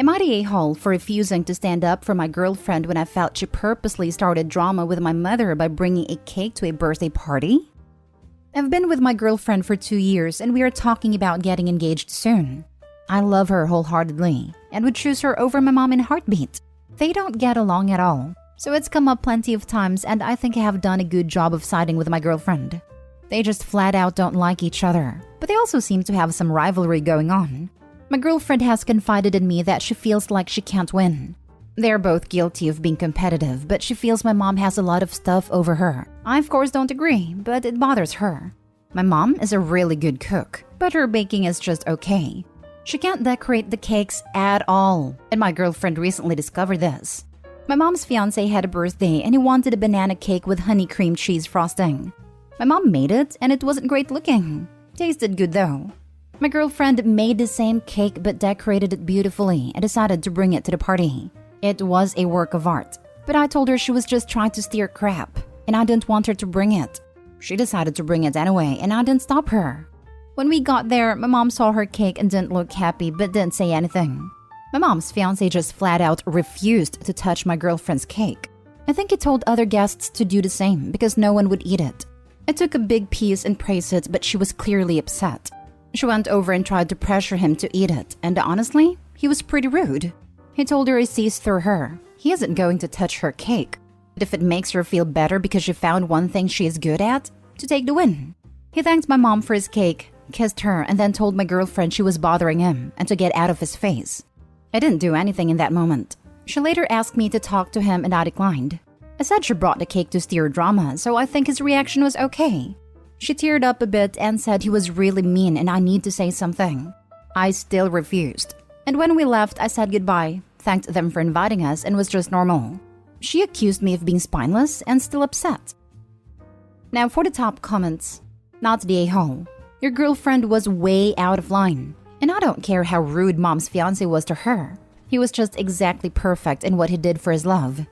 Am I the a-hole for refusing to stand up for my girlfriend when I felt she purposely started drama with my mother by bringing a cake to a birthday party? I've been with my girlfriend for 2 years and we are talking about getting engaged soon. I love her wholeheartedly and would choose her over my mom in a heartbeat. They don't get along at all, so it's come up plenty of times and I think I have done a good job of siding with my girlfriend. They just flat out don't like each other, but they also seem to have some rivalry going on. My girlfriend has confided in me that she feels like she can't win. They're both guilty of being competitive, but she feels my mom has a lot of stuff over her. I of course don't agree, but it bothers her. My mom is a really good cook, but her baking is just okay. She can't decorate the cakes at all, and my girlfriend recently discovered this. My mom's fiancé had a birthday and he wanted a banana cake with honey cream cheese frosting. My mom made it and it wasn't great looking. Tasted good though. My girlfriend made the same cake but decorated it beautifully and decided to bring it to the party. It was a work of art, but I told her she was just trying to steer crap and I didn't want her to bring it. She decided to bring it anyway and I didn't stop her. When we got there, my mom saw her cake and didn't look happy but didn't say anything. My mom's fiancé just flat out refused to touch my girlfriend's cake. I think he told other guests to do the same because no one would eat it. I took a big piece and praised it, but she was clearly upset. She went over and tried to pressure him to eat it, and honestly, he was pretty rude. He told her he sees through her. He isn't going to touch her cake. But if it makes her feel better because she found one thing she is good at, to take the win. He thanked my mom for his cake, kissed her, and then told my girlfriend she was bothering him and to get out of his face. I didn't do anything in that moment. She later asked me to talk to him and I declined. I said she brought the cake to steer drama, so I think his reaction was okay. She teared up a bit and said he was really mean and I need to say something. I still refused. And when we left, I said goodbye, thanked them for inviting us, and was just normal. She accused me of being spineless and still upset. Now for the top comments. Not the a-hole. Your girlfriend was way out of line. And I don't care how rude mom's fiancé was to her. He was just exactly perfect in what he did for his love.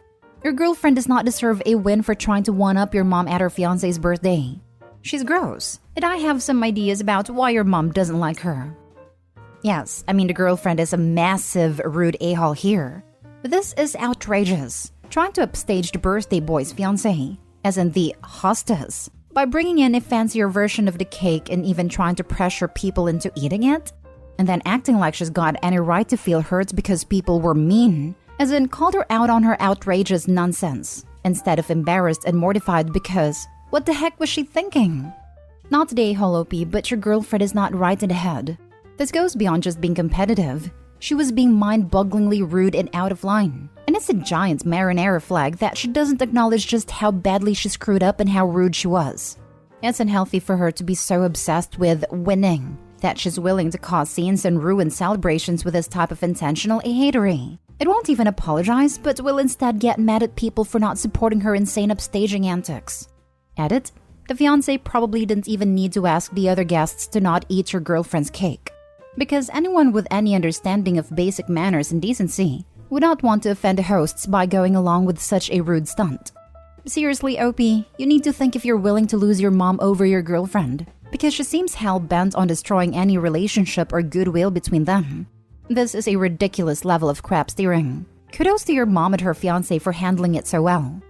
Your girlfriend does not deserve a win for trying to one-up your mom at her fiancé's birthday. She's gross, and I have some ideas about why your mom doesn't like her. Yes, I mean the girlfriend is a massive rude a-hole here. But this is outrageous. Trying to upstage the birthday boy's fiancé, as in the hostess, by bringing in a fancier version of the cake and even trying to pressure people into eating it, and then acting like she's got any right to feel hurt because people were mean, as in called her out on her outrageous nonsense, instead of embarrassed and mortified because what the heck was she thinking? Not today, Holopi, but your girlfriend is not right in the head. This goes beyond just being competitive. She was being mind-bogglingly rude and out of line. And it's a giant marinara flag that she doesn't acknowledge just how badly she screwed up and how rude she was. It's unhealthy for her to be so obsessed with winning that she's willing to cause scenes and ruin celebrations with this type of intentional hatery. It won't even apologize, but will instead get mad at people for not supporting her insane upstaging antics. Edit: the fiancé probably didn't even need to ask the other guests to not eat your girlfriend's cake. Because anyone with any understanding of basic manners and decency would not want to offend the hosts by going along with such a rude stunt. Seriously, OP, you need to think if you're willing to lose your mom over your girlfriend, because she seems hell-bent on destroying any relationship or goodwill between them. This is a ridiculous level of crap steering. Kudos to your mom and her fiancé for handling it so well.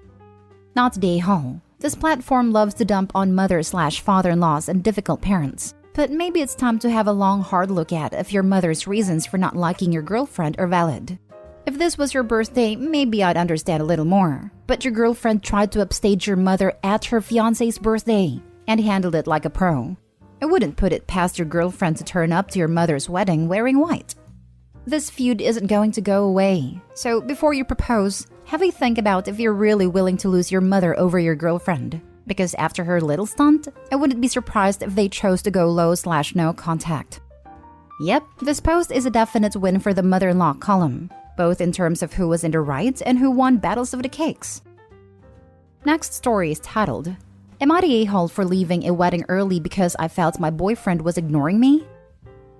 Not the a-hole. This platform loves to dump on mother/father-in-laws and difficult parents. But maybe it's time to have a long, hard look at if your mother's reasons for not liking your girlfriend are valid. If this was your birthday, maybe I'd understand a little more. But your girlfriend tried to upstage your mother at her fiancé's birthday and handled it like a pro. I wouldn't put it past your girlfriend to turn up to your mother's wedding wearing white. This feud isn't going to go away, so before you propose, have a think about if you're really willing to lose your mother over your girlfriend. Because after her little stunt, I wouldn't be surprised if they chose to go low/no contact. Yep, this post is a definite win for the mother-in-law column, both in terms of who was in the right and who won battles of the cakes. Next story is titled, Am I the a-hole for leaving a wedding early because I felt my boyfriend was ignoring me?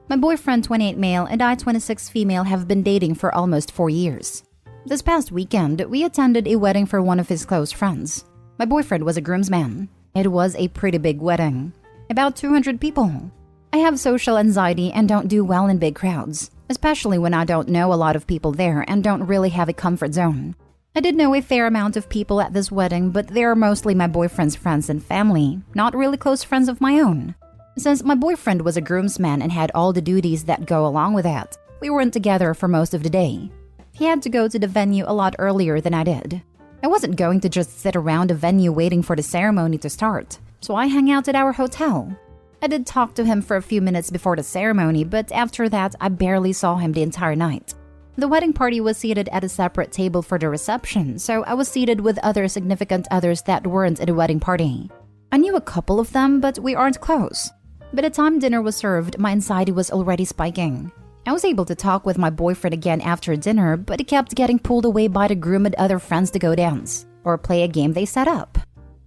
My boyfriend, 28 male, and I, 26 female, have been dating for almost 4 years. This past weekend, we attended a wedding for one of his close friends. My boyfriend was a groomsman. It was a pretty big wedding. About 200 people. I have social anxiety and don't do well in big crowds. especially when I don't know a lot of people there and don't really have a comfort zone. I did know a fair amount of people at this wedding, but they are mostly my boyfriend's friends and family, not really close friends of my own. Since my boyfriend was a groomsman and had all the duties that go along with that, we weren't together for most of the day. He had to go to the venue a lot earlier than I did. I wasn't going to just sit around the venue waiting for the ceremony to start, so I hung out at our hotel. I did talk to him for a few minutes before the ceremony, but after that, I barely saw him the entire night. The wedding party was seated at a separate table for the reception, so I was seated with other significant others that weren't at the wedding party. I knew a couple of them, but we aren't close. By the time dinner was served, my anxiety was already spiking. I was able to talk with my boyfriend again after dinner, but he kept getting pulled away by the groom and other friends to go dance or play a game they set up.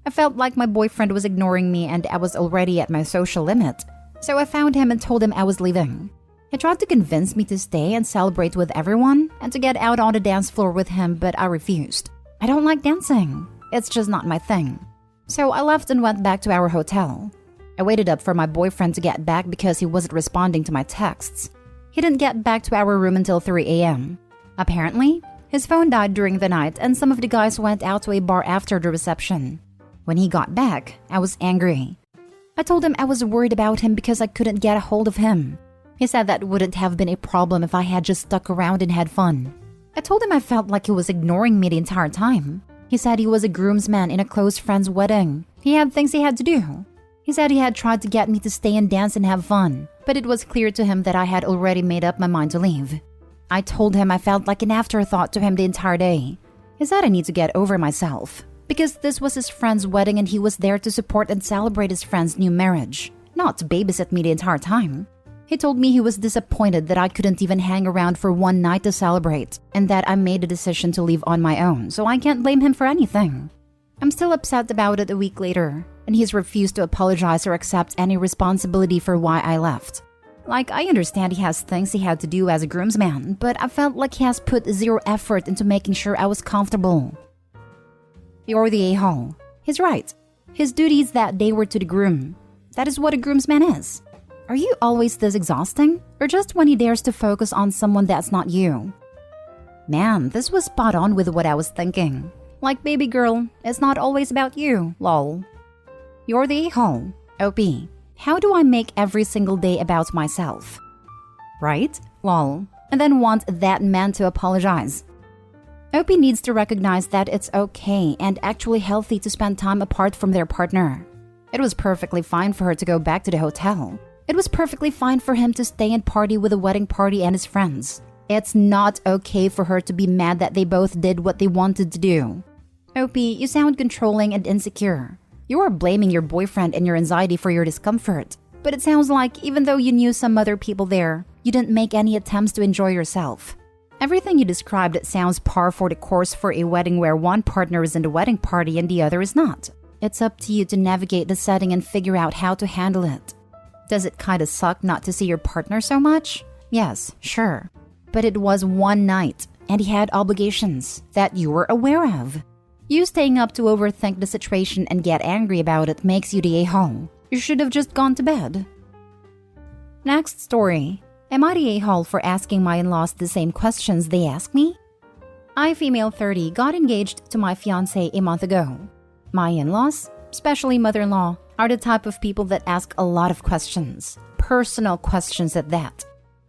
I felt like my boyfriend was ignoring me and I was already at my social limit, so I found him and told him I was leaving. He tried to convince me to stay and celebrate with everyone and to get out on the dance floor with him, but I refused. I don't like dancing. It's just not my thing. So I left and went back to our hotel. I waited up for my boyfriend to get back because he wasn't responding to my texts. He didn't get back to our room until 3 a.m. Apparently, his phone died during the night and some of the guys went out to a bar after the reception. When he got back, I was angry. I told him I was worried about him because I couldn't get a hold of him. He said that wouldn't have been a problem if I had just stuck around and had fun. I told him I felt like he was ignoring me the entire time. He said he was a groomsman in a close friend's wedding. He had things he had to do. He said he had tried to get me to stay and dance and have fun, but it was clear to him that I had already made up my mind to leave. I told him I felt like an afterthought to him the entire day. He said I need to get over myself, because this was his friend's wedding and he was there to support and celebrate his friend's new marriage, not to babysit me the entire time. He told me he was disappointed that I couldn't even hang around for one night to celebrate, and that I made a decision to leave on my own, so I can't blame him for anything. I'm still upset about it a week later, and he's refused to apologize or accept any responsibility for why I left. Like, I understand he has things he had to do as a groomsman, but I felt like he has put zero effort into making sure I was comfortable. You're the a-hole. He's right. His duties that day were to the groom. That is what a groomsman is. Are you always this exhausting? Or just when he dares to focus on someone that's not you? Man, this was spot on with what I was thinking. Like, baby girl, it's not always about you, lol. You're the a-hole. OP. How do I make every single day about myself? Right? Lol. And then want that man to apologize. OP needs to recognize that it's okay and actually healthy to spend time apart from their partner. It was perfectly fine for her to go back to the hotel. It was perfectly fine for him to stay and party with the wedding party and his friends. It's not okay for her to be mad that they both did what they wanted to do. OP, you sound controlling and insecure. You are blaming your boyfriend and your anxiety for your discomfort. But it sounds like even though you knew some other people there, you didn't make any attempts to enjoy yourself. Everything you described sounds par for the course for a wedding where one partner is in the wedding party and the other is not. It's up to you to navigate the setting and figure out how to handle it. Does it kinda suck not to see your partner so much? Yes, sure. But it was one night, and he had obligations that you were aware of. You staying up to overthink the situation and get angry about it makes you the a-hole. You should have just gone to bed. Next story. Am I the a-hole for asking my in-laws the same questions they ask me? I, female 30, got engaged to my fiancé a month ago. My in-laws, especially mother-in-law, are the type of people that ask a lot of questions, personal questions at that.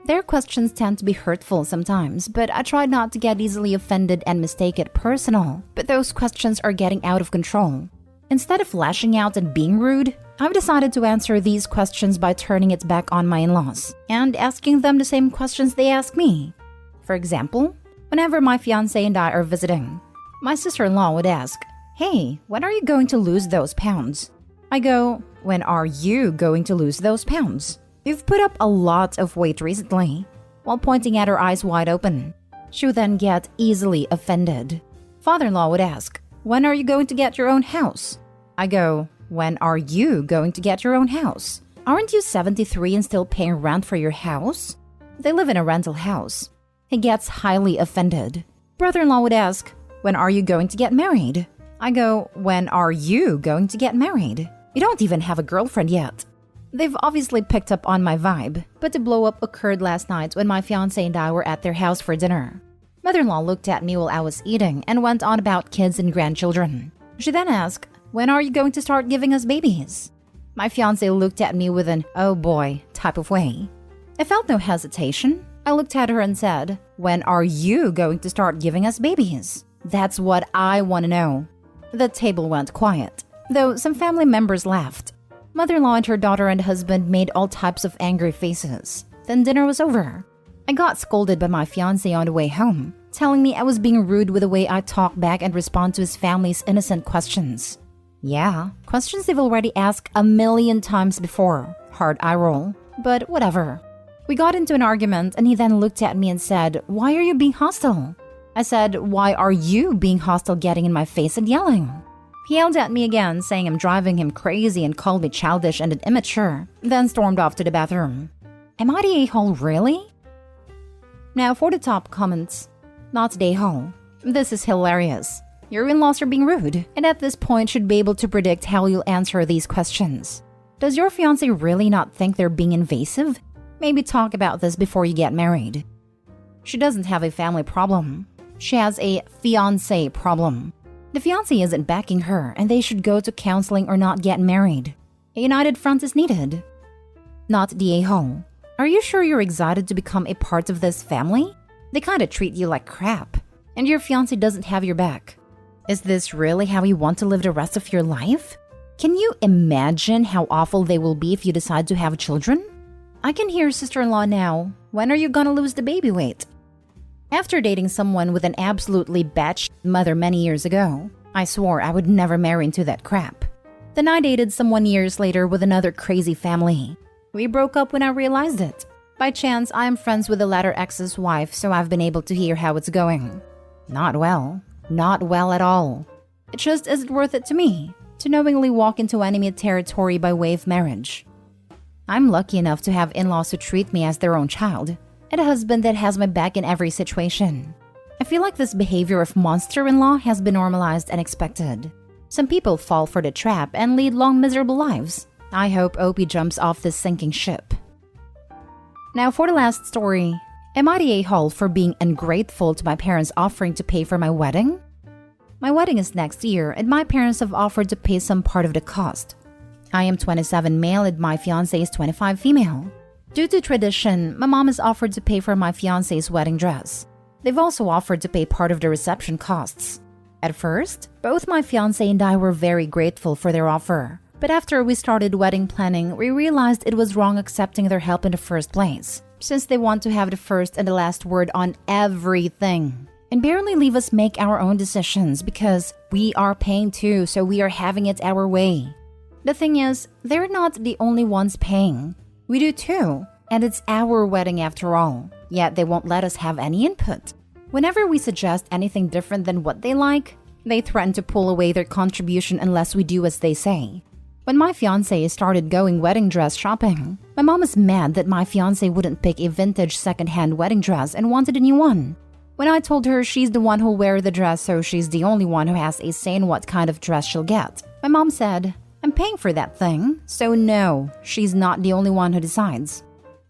Their questions tend to be hurtful sometimes, but I try not to get easily offended and mistake it personal, but those questions are getting out of control. Instead of lashing out and being rude, I've decided to answer these questions by turning it back on my in-laws and asking them the same questions they ask me. For example, whenever my fiancé and I are visiting, my sister-in-law would ask, "Hey, when are you going to lose those pounds?" I go, "When are you going to lose those pounds? You've put up a lot of weight recently," while pointing at her eyes wide open. She would then get easily offended. Father-in-law would ask, "When are you going to get your own house?" I go, "When are you going to get your own house? Aren't you 73 and still paying rent for your house?" They live in a rental house. He gets highly offended. Brother-in-law would ask, "When are you going to get married?" I go, "When are you going to get married? You don't even have a girlfriend yet." They've obviously picked up on my vibe, but the blow-up occurred last night when my fiancé and I were at their house for dinner. Mother-in-law looked at me while I was eating and went on about kids and grandchildren. She then asked, "When are you going to start giving us babies?" My fiancé looked at me with an "oh boy" type of way. I felt no hesitation. I looked at her and said, "When are you going to start giving us babies? That's what I want to know." The table went quiet, though some family members laughed. Mother-in-law and her daughter and husband made all types of angry faces. Then dinner was over. I got scolded by my fiancé on the way home, telling me I was being rude with the way I talk back and respond to his family's innocent questions. Yeah, questions they've already asked 1,000,000 times before. Hard eye roll, but whatever. We got into an argument and he then looked at me and said, "Why are you being hostile?" I said, "Why are you being hostile, getting in my face and yelling?" He yelled at me again, saying I'm driving him crazy and called me childish and immature, then stormed off to the bathroom. Am I the a-hole really? Now for the top comments. Not the a-hole. This is hilarious. Your in-laws are being rude, and at this point should be able to predict how you'll answer these questions. Does your fiancé really not think they're being invasive? Maybe talk about this before you get married. She doesn't have a family problem. She has a fiancé problem. The fiancé isn't backing her, and they should go to counseling or not get married. A united front is needed. Not the a-hole. Are you sure you're excited to become a part of this family? They kinda treat you like crap, and your fiancé doesn't have your back. Is this really how you want to live the rest of your life? Can you imagine how awful they will be if you decide to have children? I can hear sister-in-law now. When are you gonna lose the baby weight? After dating someone with an absolutely batshit mother many years ago, I swore I would never marry into that crap. Then I dated someone years later with another crazy family. We broke up when I realized it. By chance, I am friends with the latter ex's wife, so I've been able to hear how it's going. Not well. Not well at all. It just isn't worth it to me to knowingly walk into enemy territory by way of marriage. I'm lucky enough to have in-laws who treat me as their own child, and a husband that has my back in every situation. I feel like this behavior of monster-in-law has been normalized and expected. Some people fall for the trap and lead long miserable lives. I hope Opie jumps off this sinking ship. Now for the last story. Am I the a-hole for being ungrateful to my parents offering to pay for my wedding? My wedding is next year, and my parents have offered to pay some part of the cost. I am 27 male and my fiancé is 25 female. Due to tradition, my mom has offered to pay for my fiancé's wedding dress. They've also offered to pay part of the reception costs. At first, both my fiancé and I were very grateful for their offer. But after we started wedding planning, we realized it was wrong accepting their help in the first place, since they want to have the first and the last word on everything, and barely leave us make our own decisions because we are paying too, so we are having it our way. The thing is, they're not the only ones paying. We do too, and it's our wedding after all, yet they won't let us have any input. Whenever we suggest anything different than what they like, they threaten to pull away their contribution unless we do as they say. When my fiancé started going wedding dress shopping, my mom is mad that my fiancé wouldn't pick a vintage second-hand wedding dress and wanted a new one. When I told her she's the one who'll wear the dress, so she's the only one who has a say in what kind of dress she'll get, my mom said, "I'm paying for that thing, so no, she's not the only one who decides."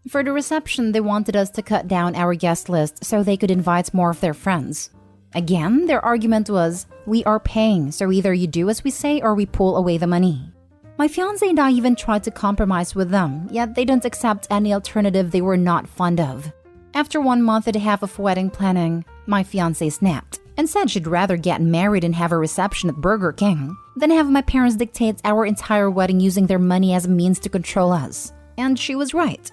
For the reception, they wanted us to cut down our guest list so they could invite more of their friends. Again, their argument was, "We are paying, so either you do as we say or we pull away the money." My fiancé and I even tried to compromise with them, yet they didn't accept any alternative they were not fond of. After 1 month and a half of wedding planning, my fiancé snapped and said she'd rather get married and have a reception at Burger King than have my parents dictate our entire wedding using their money as a means to control us. And she was right.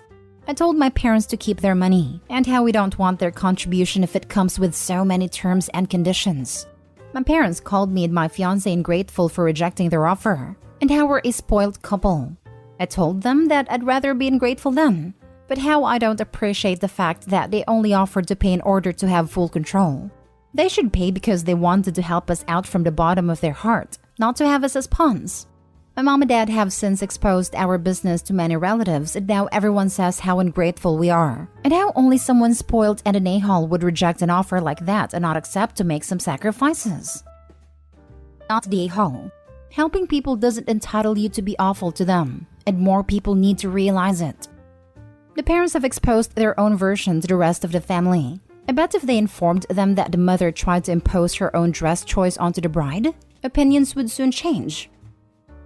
I told my parents to keep their money and how we don't want their contribution if it comes with so many terms and conditions. My parents called me and my fiancé ungrateful for rejecting their offer, and how we're a spoiled couple. I told them that I'd rather be ungrateful then, but how I don't appreciate the fact that they only offered to pay in order to have full control. They should pay because they wanted to help us out from the bottom of their heart, not to have us as pawns. My mom and dad have since exposed our business to many relatives, and now everyone says how ungrateful we are, and how only someone spoiled and an a-hole would reject an offer like that and not accept to make some sacrifices. Not the a-hole. Helping people doesn't entitle you to be awful to them, and more people need to realize it. The parents have exposed their own version to the rest of the family. I bet if they informed them that the mother tried to impose her own dress choice onto the bride, opinions would soon change.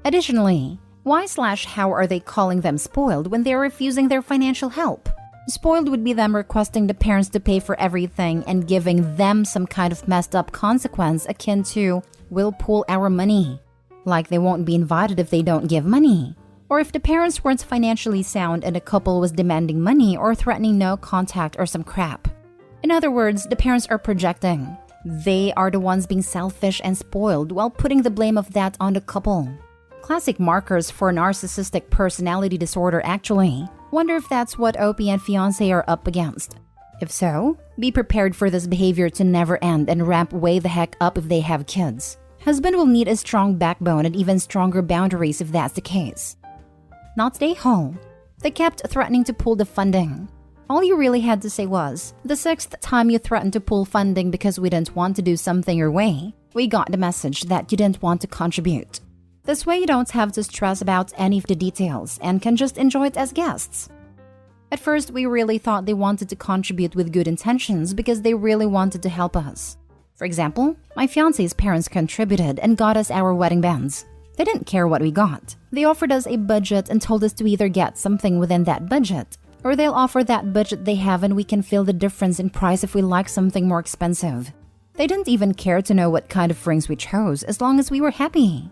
Additionally, why/how are they calling them spoiled when they are refusing their financial help? Spoiled would be them requesting the parents to pay for everything and giving them some kind of messed up consequence akin to, "We'll pool our money." Like they won't be invited if they don't give money. Or if the parents weren't financially sound and the couple was demanding money or threatening no contact or some crap. In other words, the parents are projecting. They are the ones being selfish and spoiled while putting the blame of that on the couple. Classic markers for narcissistic personality disorder actually. Wonder if that's what OP and Fiancé are up against. If so, be prepared for this behavior to never end and ramp way the heck up if they have kids. Husband will need a strong backbone and even stronger boundaries if that's the case. Not stay home. They kept threatening to pull the funding. All you really had to say was, the 6th time you threatened to pull funding because we didn't want to do something your way, we got the message that you didn't want to contribute. This way you don't have to stress about any of the details and can just enjoy it as guests. At first, we really thought they wanted to contribute with good intentions because they really wanted to help us. For example, my fiancé's parents contributed and got us our wedding bands. They didn't care what we got. They offered us a budget and told us to either get something within that budget, or they'll offer that budget they have and we can feel the difference in price if we like something more expensive. They didn't even care to know what kind of rings we chose as long as we were happy.